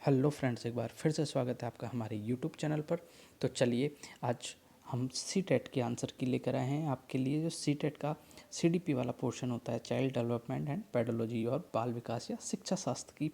Hello friends, एक बार फिर से स्वागत है आपका हमारे यूट्यूब चैनल पर। तो चलिए आज हम सी टेट के आंसर की लेकर आए हैं आपके लिए। जो सी टेट का CDP वाला पोर्शन होता है, चाइल्ड डेवलपमेंट एंड पेडोलॉजी और बाल विकास या शिक्षा शास्त्र की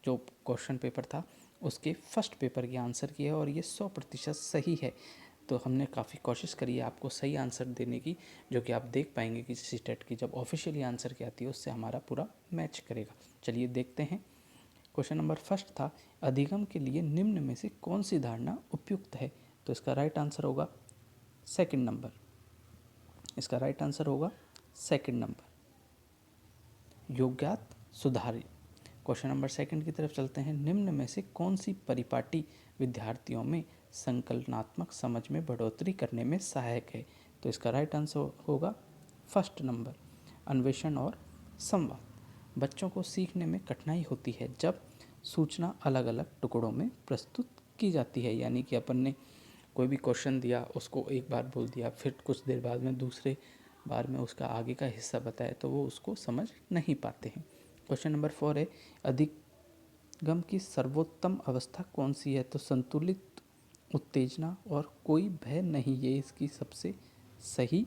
जो क्वेश्चन पेपर था उसके फर्स्ट पेपर के आंसर की है और ये 100% सही है। तो हमने काफ़ी कोशिश करी है आपको सही आंसर देने की, जो कि आप देख पाएंगे कि सी टेट की जब ऑफिशियली आंसर की आती है उससे हमारा पूरा मैच करेगा। चलिए देखते हैं। क्वेश्चन नंबर फर्स्ट था, अधिगम के लिए निम्न में से कौन सी धारणा उपयुक्त है? तो इसका राइट आंसर होगा सेकंड नंबर। इसका राइट आंसर होगा सेकंड नंबर, योग्यात सुधारी। क्वेश्चन नंबर सेकंड की तरफ चलते हैं। निम्न में से कौन सी परिपाटी विद्यार्थियों में संकलनात्मक समझ में बढ़ोतरी करने में सहायक है? तो इसका राइट आंसर होगा फर्स्ट नंबर, अन्वेषण और संवाद। बच्चों को सीखने में कठिनाई होती है जब सूचना अलग अलग टुकड़ों में प्रस्तुत की जाती है, यानी कि अपन ने कोई भी क्वेश्चन दिया, उसको एक बार बोल दिया, फिर कुछ देर बाद में दूसरे बार में उसका आगे का हिस्सा बताया तो वो उसको समझ नहीं पाते हैं। क्वेश्चन नंबर 4 है, अधिगम की सर्वोत्तम अवस्था कौन सी है? तो संतुलित उत्तेजना और कोई भय नहीं, ये इसकी सबसे सही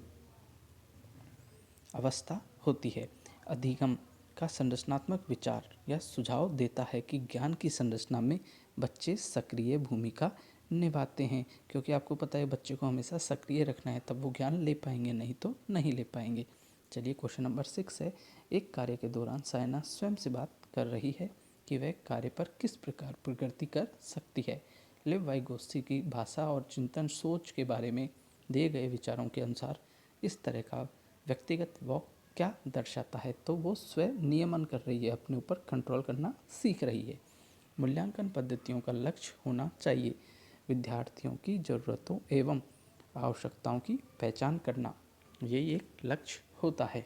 अवस्था होती है। अधिगम का संरचनात्मक विचार या सुझाव देता है कि ज्ञान की संरचना में बच्चे सक्रिय भूमिका निभाते हैं, क्योंकि आपको पता है बच्चे को हमेशा सक्रिय रखना है, तब वो ज्ञान ले पाएंगे, नहीं तो नहीं ले पाएंगे। चलिए क्वेश्चन नंबर 6 है, एक कार्य के दौरान सायना स्वयं से बात कर रही है कि वह कार्य पर किस प्रकार प्रगति कर सकती है। लेव वाइगोत्स्की की भाषा और चिंतन सोच के बारे में दिए गए विचारों के अनुसार इस तरह का व्यक्तिगत वॉक क्या दर्शाता है? तो वो स्वयं नियमन कर रही है, अपने ऊपर कंट्रोल करना सीख रही है। मूल्यांकन पद्धतियों का लक्ष्य होना चाहिए विद्यार्थियों की ज़रूरतों एवं आवश्यकताओं की पहचान करना, ये एक लक्ष्य होता है।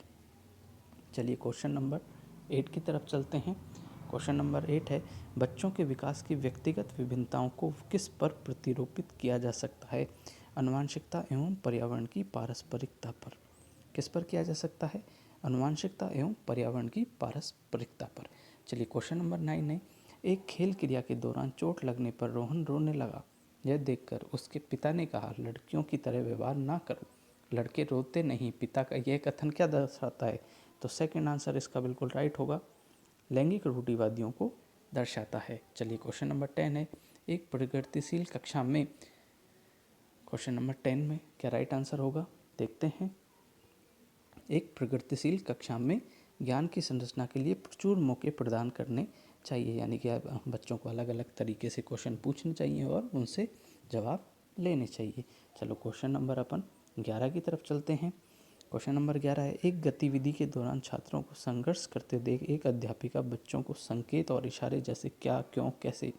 चलिए क्वेश्चन नंबर 8 की तरफ चलते हैं। क्वेश्चन नंबर 8 है, बच्चों के विकास की व्यक्तिगत विभिन्नताओं को किस पर प्रतिरूपित किया जा सकता है? आनुवंशिकता एवं पर्यावरण की पारस्परिकता पर। किस पर किया जा सकता है? आनुवंशिकता एवं पर्यावरण की पारस्परिकता पर। चलिए क्वेश्चन नंबर 9 है, एक खेल क्रिया के दौरान चोट लगने पर रोहन रोने लगा। यह देखकर उसके पिता ने कहा, लड़कियों की तरह व्यवहार ना करो, लड़के रोते नहीं। पिता का यह कथन क्या दर्शाता है? तो सेकंड आंसर इसका बिल्कुल राइट होगा, लैंगिक रूढ़िवादियों को दर्शाता है। चलिए क्वेश्चन नंबर 10 है, एक प्रगतिशील कक्षा में, क्वेश्चन नंबर 10 में क्या राइट आंसर होगा देखते हैं। एक प्रगतिशील कक्षा में ज्ञान की संरचना के लिए प्रचुर मौके प्रदान करने चाहिए, यानी कि बच्चों को अलग अलग तरीके से क्वेश्चन पूछने चाहिए और उनसे जवाब लेने चाहिए। चलो क्वेश्चन नंबर अपन 11 की तरफ चलते हैं। क्वेश्चन नंबर 11 है, एक गतिविधि के दौरान छात्रों को संघर्ष करते देख एक अध्यापिका बच्चों को संकेत और इशारे जैसे क्या, क्यों, कैसे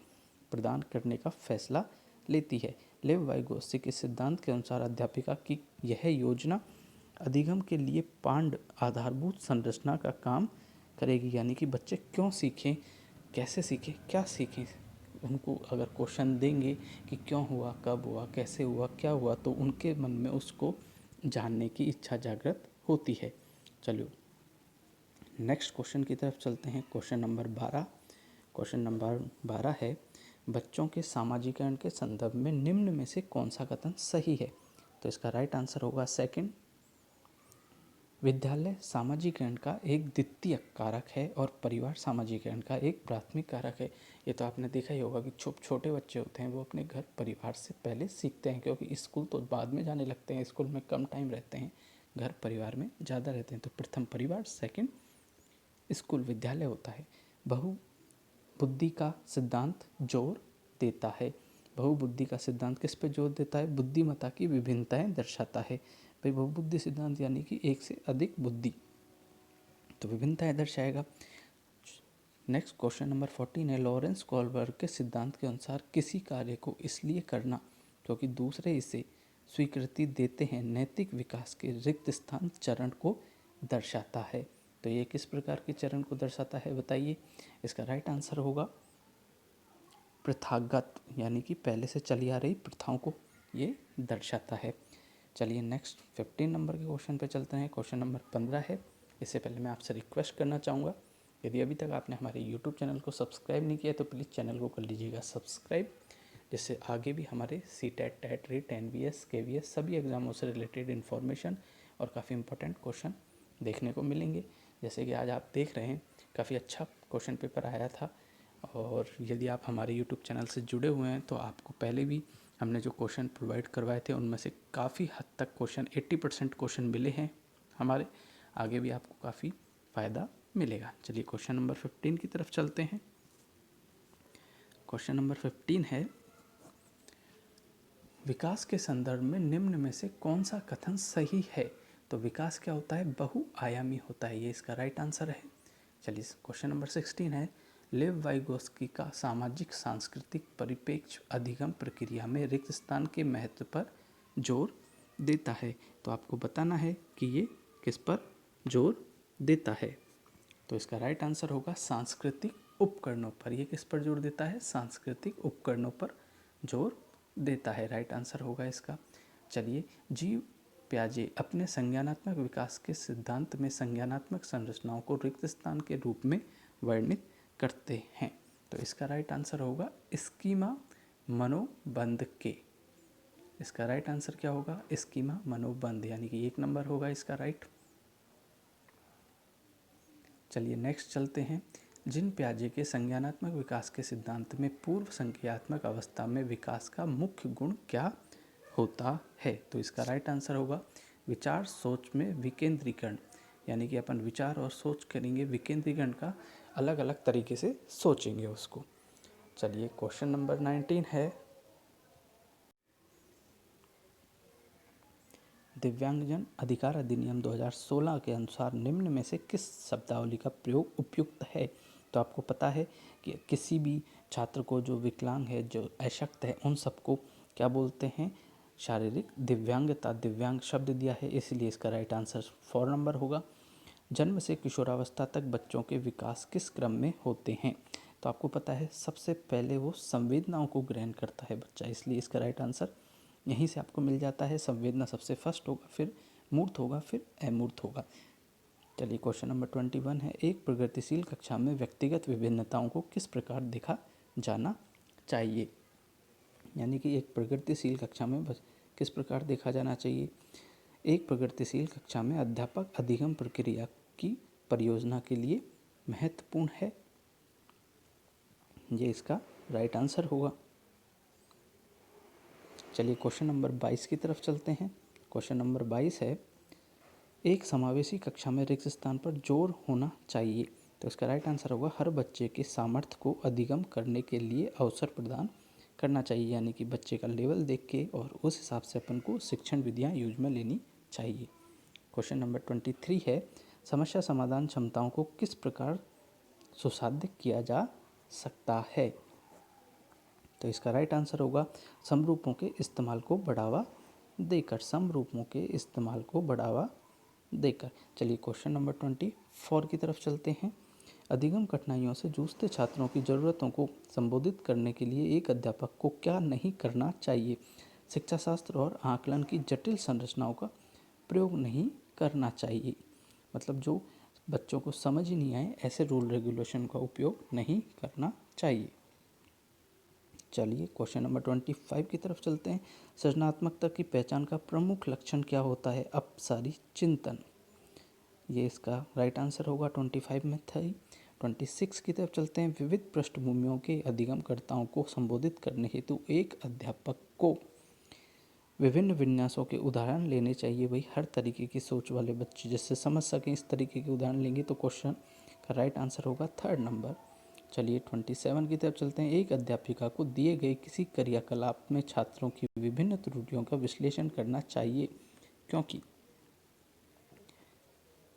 प्रदान करने का फैसला लेती है। लेव वाइगोत्स्की के सिद्धांत के अनुसार अध्यापिका की यह योजना अधिगम के लिए पांड आधारभूत संरचना का काम करेगी, यानी कि बच्चे क्यों सीखें, कैसे सीखें, क्या सीखें, उनको अगर क्वेश्चन देंगे कि क्यों हुआ, कब हुआ, कैसे हुआ, क्या हुआ, तो उनके मन में उसको जानने की इच्छा जागृत होती है। चलो नेक्स्ट क्वेश्चन की तरफ चलते हैं। Question number 12। क्वेश्चन नंबर 12 है, बच्चों के सामाजिकरण के संदर्भ में निम्न में से कौन सा कथन सही है? तो इसका राइट आंसर होगा सेकंड, विद्यालय सामाजिकरण का एक द्वितीयक कारक है और परिवार सामाजिकरण का एक प्राथमिक कारक है। ये तो आपने देखा ही होगा कि छोटे बच्चे होते हैं वो अपने घर परिवार से पहले सीखते हैं, क्योंकि स्कूल तो बाद में जाने लगते हैं, स्कूल में कम टाइम रहते हैं, घर परिवार में ज़्यादा रहते हैं। तो प्रथम परिवार, सेकंड स्कूल, विद्यालय होता है। बहुबुद्धि का सिद्धांत जोर देता है। बहुबुद्धि का सिद्धांत किस पे जोर देता है? बुद्धिमत्ता की विभिन्नताएं दर्शाता है। भाई बहुबुद्धि सिद्धांत यानी कि एक से अधिक बुद्धि, तो विभिन्नताएं दर्शाएगा। नेक्स्ट क्वेश्चन नंबर 14 है, लॉरेंस कोलबर्ग के सिद्धांत के अनुसार किसी कार्य को इसलिए करना क्योंकि दूसरे इसे स्वीकृति देते हैं नैतिक विकास के रिक्त स्थान चरण को दर्शाता है। तो ये किस प्रकार के चरण को दर्शाता है बताइए? इसका राइट आंसर होगा प्रथागत, यानी कि पहले से चली आ रही प्रथाओं को ये दर्शाता है। चलिए नेक्स्ट 15 नंबर के क्वेश्चन पे चलते हैं। क्वेश्चन नंबर 15 है, इससे पहले मैं आपसे रिक्वेस्ट करना चाहूँगा यदि अभी तक आपने हमारे यूट्यूब चैनल को सब्सक्राइब नहीं किया तो प्लीज़ चैनल को कर लीजिएगा सब्सक्राइब, जिससे आगे भी हमारे CTET, TET, REET, NVS, KVS सभी एग्ज़ामों से रिलेटेड इन्फॉर्मेशन और काफ़ी इंपॉर्टेंट क्वेश्चन देखने को मिलेंगे। जैसे कि आज आप देख रहे हैं काफ़ी अच्छा क्वेश्चन पेपर आया था, और यदि आप हमारे यूट्यूब चैनल से जुड़े हुए हैं तो आपको पहले भी हमने जो क्वेश्चन प्रोवाइड करवाए थे उनमें से काफ़ी हद तक क्वेश्चन 80% क्वेश्चन मिले हैं हमारे, आगे भी आपको काफ़ी फ़ायदा मिलेगा। चलिए क्वेश्चन नंबर 15 की तरफ चलते हैं। क्वेश्चन नंबर 15 है, विकास के संदर्भ में निम्न में से कौन सा कथन सही है? तो विकास क्या होता है? बहुआयामी होता है, ये इसका राइट आंसर है। चलिए क्वेश्चन नंबर 16 है, लेव वाइगोस्की का सामाजिक सांस्कृतिक परिप्रेक्ष्य अधिगम प्रक्रिया में रिक्त स्थान के महत्व पर जोर देता है। तो आपको बताना है कि ये किस पर जोर देता है। तो इसका राइट आंसर होगा सांस्कृतिक उपकरणों पर। ये किस पर जोर देता है? सांस्कृतिक उपकरणों पर जोर देता है, राइट आंसर होगा इसका। चलिए, जीव प्याजे अपने संज्ञानात्मक विकास के सिद्धांत में संज्ञानात्मक संरचनाओं को रिक्त स्थान के रूप में वर्णित करते हैं। तो इसका राइट आंसर होगा स्कीमा मनोबंध के। इसका राइट आंसर क्या होगा? स्कीमा मनोबंध, यानी कि 1 नंबर होगा इसका राइट। चलिए नेक्स्ट चलते हैं। जिन प्याजे के संज्ञानात्मक विकास के सिद्धांत में पूर्व संज्ञानात्मक अवस्था में विकास का मुख्य गुण क्या होता है? तो इसका राइट आंसर होगा विचार सोच में विकेंद्रीकरण, यानी कि अपन विचार और सोच करेंगे, विकेंद्रीकरण का अलग अलग तरीके से सोचेंगे उसको। चलिए क्वेश्चन नंबर 19 है, दिव्यांगजन अधिकार अधिनियम 2016 के अनुसार निम्न में से किस शब्दावली का प्रयोग उपयुक्त है? तो आपको पता है कि किसी भी छात्र को जो विकलांग है, जो अशक्त है, उन सबको क्या बोलते हैं? शारीरिक दिव्यांगता, दिव्यांग शब्द दिया है, इसलिए इसका राइट आंसर 4 नंबर होगा। जन्म से किशोरावस्था तक बच्चों के विकास किस क्रम में होते हैं? तो आपको पता है सबसे पहले वो संवेदनाओं को ग्रहण करता है बच्चा, इसलिए इसका राइट आंसर यहीं से आपको मिल जाता है। संवेदना सबसे फर्स्ट होगा, फिर मूर्त होगा, फिर अमूर्त होगा। चलिए क्वेश्चन नंबर 21 है, एक प्रगतिशील कक्षा में व्यक्तिगत विभिन्नताओं को किस प्रकार देखा जाना चाहिए? यानी कि एक प्रगतिशील कक्षा में किस प्रकार देखा जाना चाहिए? एक प्रगतिशील कक्षा में अध्यापक अधिगम प्रक्रिया की परियोजना के लिए महत्वपूर्ण है, ये इसका राइट आंसर होगा। चलिए क्वेश्चन नंबर 22 की तरफ चलते हैं। क्वेश्चन नंबर 22 है, एक समावेशी कक्षा में रिक्त स्थान पर जोर होना चाहिए। तो इसका राइट आंसर होगा हर बच्चे के सामर्थ्य को अधिगम करने के लिए अवसर प्रदान करना चाहिए, यानी कि बच्चे का लेवल देख के और उस हिसाब से अपन को शिक्षण विधियाँ यूज में लेनी चाहिए। क्वेश्चन नंबर 23 है, समस्या समाधान क्षमताओं को किस प्रकार सुसाध्य किया जा सकता है? तो इसका राइट आंसर होगा समरूपों के इस्तेमाल को बढ़ावा देकर, समरूपों के इस्तेमाल को बढ़ावा देकर। चलिए क्वेश्चन नंबर 24 की तरफ चलते हैं। अधिगम कठिनाइयों से जूझते छात्रों की ज़रूरतों को संबोधित करने के लिए एक अध्यापक को क्या नहीं करना चाहिए? शिक्षा शास्त्र और आकलन की जटिल संरचनाओं का प्रयोग नहीं करना चाहिए, मतलब जो बच्चों को समझ ही नहीं आए ऐसे रूल रेगुलेशन का उपयोग नहीं करना चाहिए। चलिए क्वेश्चन नंबर 25 की तरफ चलते हैं। सृजनात्मकता की पहचान का प्रमुख लक्षण क्या होता है? अपसारी चिंतन, ये इसका राइट आंसर होगा 25 में था ही। 26 की तरफ चलते हैं। विविध पृष्ठभूमियों के अधिगमकर्ताओं को संबोधित करने हेतु एक अध्यापक को विभिन्न विन्यासों के उदाहरण लेने चाहिए। वही हर तरीके की सोच वाले बच्चे जिससे समझ सकें इस तरीके के उदाहरण लेंगे, तो क्वेश्चन का राइट आंसर होगा 3rd नंबर। चलिए 27 की तरफ चलते हैं। एक अध्यापिका को दिए गए किसी क्रियाकलाप में छात्रों की विभिन्न त्रुटियों का विश्लेषण करना चाहिए,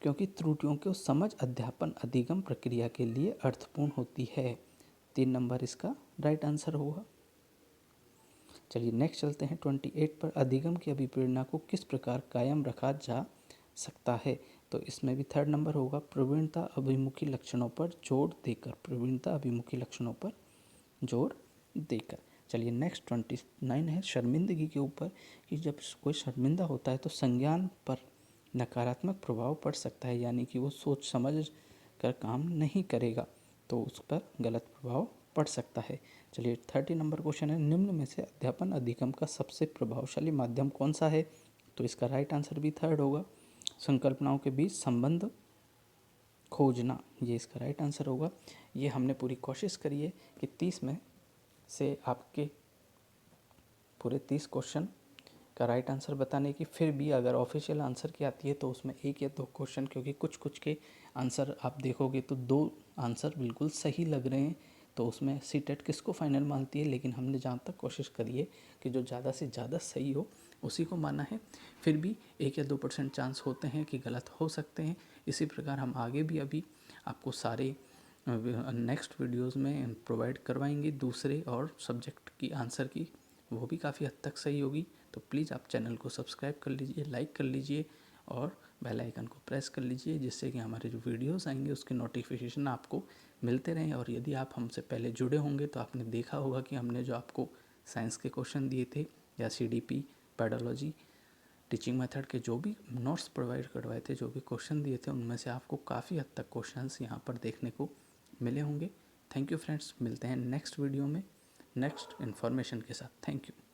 क्योंकि त्रुटियों को समझ अध्यापन अधिगम प्रक्रिया के लिए अर्थपूर्ण होती है। 3 नंबर इसका राइट आंसर होगा। चलिए नेक्स्ट चलते हैं 28 पर। अधिगम की अभिप्रेरणा को किस प्रकार कायम रखा जा सकता है? तो इसमें भी 3rd नंबर होगा। प्रवीणता अभिमुखी लक्षणों पर जोर देकर, प्रवीणता अभिमुखी लक्षणों पर जोर देकर। चलिए नेक्स्ट 29 है शर्मिंदगी के ऊपर, कि जब कोई शर्मिंदा होता है तो संज्ञान पर नकारात्मक प्रभाव पड़ सकता है, यानी कि वो सोच समझ कर काम नहीं करेगा तो उस पर गलत प्रभाव पड़ सकता है। चलिए 30 नंबर क्वेश्चन है, निम्न में से अध्यापन अधिगम का सबसे प्रभावशाली माध्यम कौन सा है? तो इसका राइट आंसर भी थर्ड होगा, संकल्पनाओं के बीच संबंध खोजना, ये इसका राइट आंसर होगा। ये हमने पूरी कोशिश करी है कि 30 में से आपके पूरे 30 क्वेश्चन का राइट आंसर बताने की, फिर भी अगर ऑफिशियल आंसर की आती है तो उसमें 1 या 2 क्वेश्चन, क्योंकि कुछ कुछ के आंसर आप देखोगे तो 2 आंसर बिल्कुल सही लग रहे हैं, तो उसमें सीटेट किसको फाइनल मानती है, लेकिन हमने जहाँ तक कोशिश करी है कि जो ज़्यादा से ज़्यादा सही हो उसी को माना है। फिर भी 1 या 2% चांस होते हैं कि गलत हो सकते हैं। इसी प्रकार हम आगे भी अभी आपको सारे नेक्स्ट वीडियोस में प्रोवाइड करवाएंगे दूसरे और सब्जेक्ट की आंसर की, वो भी काफ़ी हद तक सही होगी। तो प्लीज़ आप चैनल को सब्सक्राइब कर लीजिए, लाइक कर लीजिए और बेल आइकन को प्रेस कर लीजिए, जिससे कि हमारे जो वीडियोस आएंगे उसके नोटिफिकेशन आपको मिलते रहें। और यदि आप हमसे पहले जुड़े होंगे तो आपने देखा होगा कि हमने जो आपको साइंस के क्वेश्चन दिए थे या CDP, पेडोलॉजी, टीचिंग मेथड के जो भी नोट्स प्रोवाइड करवाए थे, जो भी क्वेश्चन दिए थे, उनमें से आपको काफ़ी हद तक क्वेश्चंस यहाँ पर देखने को मिले होंगे। थैंक यू फ्रेंड्स, मिलते हैं नेक्स्ट वीडियो में नेक्स्ट इन्फॉर्मेशन के साथ। Thank you.